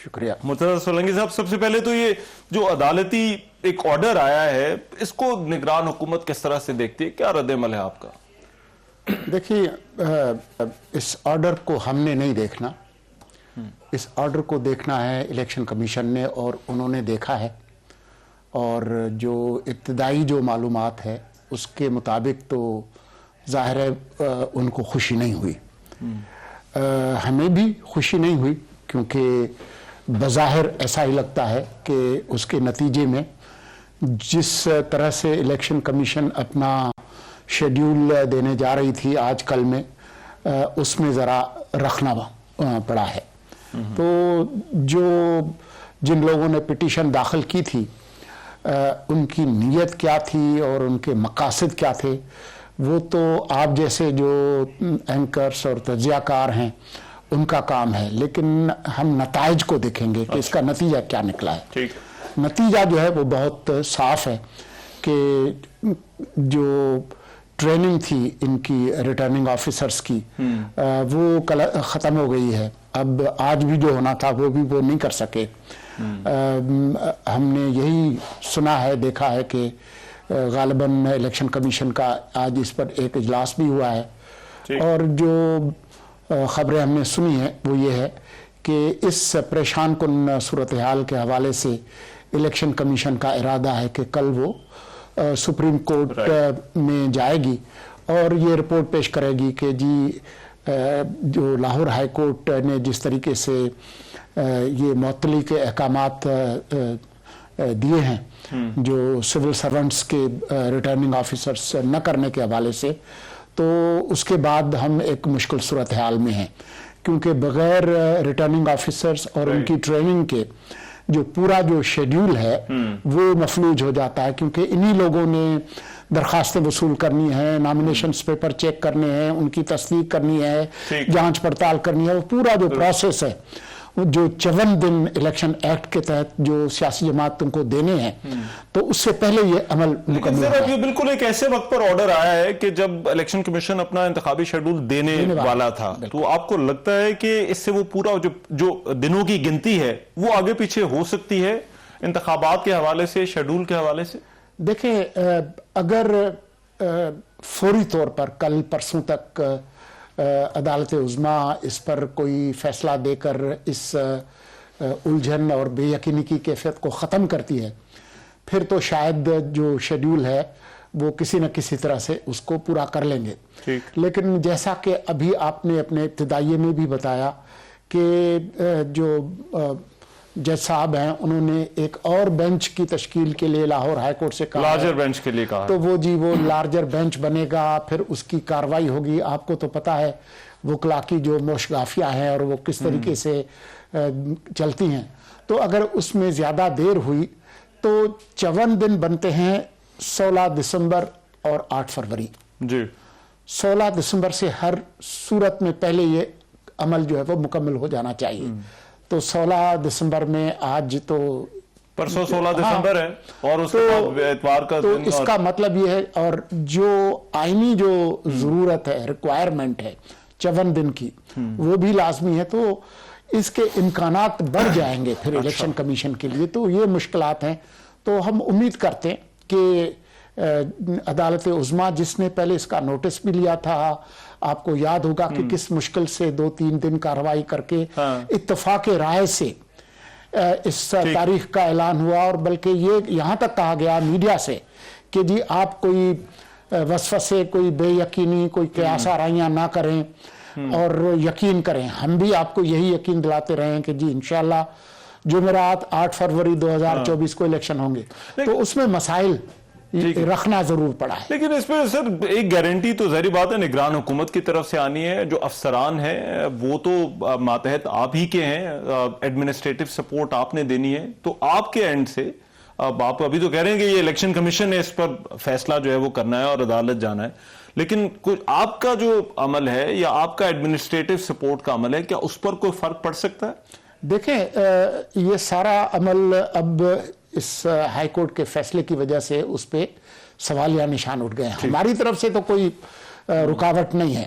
شکریہ مرتضی سولنگی صاحب، سب سے پہلے تو یہ جو عدالتی ایک آرڈر آیا ہے اس کو نگران حکومت کس طرح سے دیکھتی ہے؟ کیا رد عمل ہے آپ کا؟ دیکھیے، اس آرڈر کو ہم نے نہیں دیکھنا، اس آرڈر کو دیکھنا ہے الیکشن کمیشن نے، اور انہوں نے دیکھا ہے، اور جو ابتدائی جو معلومات ہے اس کے مطابق تو ظاہر ہے ان کو خوشی نہیں ہوئی، ہمیں بھی خوشی نہیں ہوئی، کیونکہ بظاہر ایسا ہی لگتا ہے کہ اس کے نتیجے میں جس طرح سے الیکشن کمیشن اپنا شیڈیول دینے جا رہی تھی آج کل میں، اس میں ذرا رکھنا پڑا ہے۔ تو جن لوگوں نے پٹیشن داخل کی تھی، ان کی نیت کیا تھی اور ان کے مقاصد کیا تھے، وہ تو آپ جیسے جو اینکرز اور تجزیہ کار ہیں ان کا کام ہے، لیکن ہم نتائج کو دیکھیں گے کہ اس کا نتیجہ کیا نکلا ہے۔ نتیجہ جو ہے وہ بہت صاف ہے کہ جو ٹریننگ تھی ان کی ریٹرننگ آفیسرز کی، وہ ختم ہو گئی ہے۔ اب آج بھی جو ہونا تھا وہ بھی وہ نہیں کر سکے۔ ہم نے یہی سنا ہے، دیکھا ہے کہ غالباً الیکشن کمیشن کا آج اس پر ایک اجلاس بھی ہوا ہے، اور جو خبریں ہم نے سنی ہیں وہ یہ ہے کہ اس پریشان کن صورتحال کے حوالے سے الیکشن کمیشن کا ارادہ ہے کہ کل وہ سپریم کورٹ میں جائے گی اور یہ رپورٹ پیش کرے گی کہ جی جو لاہور ہائی کورٹ نے جس طریقے سے یہ معطلی کے احکامات دیے ہیں جو سول سرونٹس کے ریٹرننگ آفیسرز نہ کرنے کے حوالے سے، تو اس کے بعد ہم ایک مشکل صورتحال میں ہیں، کیونکہ بغیر ریٹرننگ آفیسرز اور ان کی ٹریننگ کے جو پورا جو شیڈیول ہے وہ مفلوج ہو جاتا ہے، کیونکہ انہی لوگوں نے درخواستیں وصول کرنی ہیں، نامینیشنز پیپر چیک کرنے ہیں، ان کی تصدیق کرنی ہے، جانچ پڑتال کرنی ہے، وہ پورا جو پروسیس ہے جو 54 دن الیکشن ایکٹ کے تحت جو سیاسی جماعتوں کو دینے ہیں، تو اس سے پہلے یہ عمل مکمل ہے۔ یہ بالکل ایک ایسے وقت پر آرڈر آیا ہے کہ جب الیکشن کمیشن اپنا انتخابی شیڈول دینے والا تھا، تو آپ کو لگتا ہے کہ اس سے وہ پورا جو دنوں کی گنتی ہے وہ آگے پیچھے ہو سکتی ہے انتخابات کے حوالے سے، شیڈول کے حوالے سے؟ دیکھیں، اگر فوری طور پر کل پرسوں تک عدالت عظمیٰ اس پر کوئی فیصلہ دے کر اس الجھن اور بے یقینی کی کیفیت کو ختم کرتی ہے، پھر تو شاید جو شیڈیول ہے وہ کسی نہ کسی طرح سے اس کو پورا کر لیں گے۔ لیکن جیسا کہ ابھی آپ نے اپنے ابتدائیے میں بھی بتایا کہ جو جج صاحب ہیں انہوں نے ایک اور بینچ کی تشکیل کے لیے لاہور ہائی کورٹ سے کہا، لارجر بینچ کے لیے کہا، تو وہ لارجر بینچ بنے گا، پھر اس کی کاروائی ہوگی۔ آپ کو تو پتا ہے وکلا کی جو موشگافیاں ہیں اور وہ کس طریقے سے چلتی ہیں، تو اگر اس میں زیادہ دیر ہوئی تو 54 دن بنتے ہیں 16 دسمبر اور 8 فروری۔ 16 دسمبر سے ہر صورت میں پہلے یہ عمل جو ہے وہ مکمل ہو جانا چاہیے۔ تو 16 دسمبر میں آج تو پرسوں 16 دسمبر ہے، اور اس کے اتوار کا تو اس کا مطلب یہ ہے، اور جو آئینی جو ضرورت ہے، ریکوائرمنٹ ہے 54 دن کی، وہ بھی لازمی ہے، تو اس کے امکانات بڑھ جائیں گے پھر الیکشن کمیشن کے لیے۔ تو یہ مشکلات ہیں، تو ہم امید کرتے ہیں کہ عدالت عظمیٰ جس نے پہلے اس کا نوٹس بھی لیا تھا، آپ کو یاد ہوگا کہ کس مشکل سے 2-3 دن کارروائی کر کے اتفاق رائے سے اس تاریخ کا اعلان ہوا، اور بلکہ یہ یہاں تک کہا گیا میڈیا سے کہ جی آپ کوئی وسوسے، کوئی بے یقینی، کوئی قیاس آرائیاں نہ کریں اور یقین کریں۔ ہم بھی آپ کو یہی یقین دلاتے رہے ہیں کہ جی انشاءاللہ جمعرات 8 فروری 2024 کو الیکشن ہوں گے، تو اس میں مسائل رکھنا ضرور پڑا ہے۔ لیکن اس پہ سر ایک گارنٹی تو ظاہری بات ہے نگران حکومت کی طرف سے آنی ہے، جو افسران ہیں وہ تو ماتحت آپ ہی کے ہیں، ایڈمنسٹریٹو سپورٹ آپ نے دینی ہے، تو آپ کے اینڈ سے اب آپ ابھی تو کہہ رہے ہیں کہ یہ الیکشن کمیشن نے اس پر فیصلہ جو ہے وہ کرنا ہے اور عدالت جانا ہے، لیکن آپ کا جو عمل ہے یا آپ کا ایڈمنسٹریٹو سپورٹ کا عمل ہے، کیا اس پر کوئی فرق پڑ سکتا ہے؟ دیکھیں، یہ سارا عمل اب اس ہائی کورٹ کے فیصلے کی وجہ سے اس پہ سوالیہ نشان اٹھ گئے ہیں۔ ہماری طرف سے تو کوئی رکاوٹ نہیں ہے،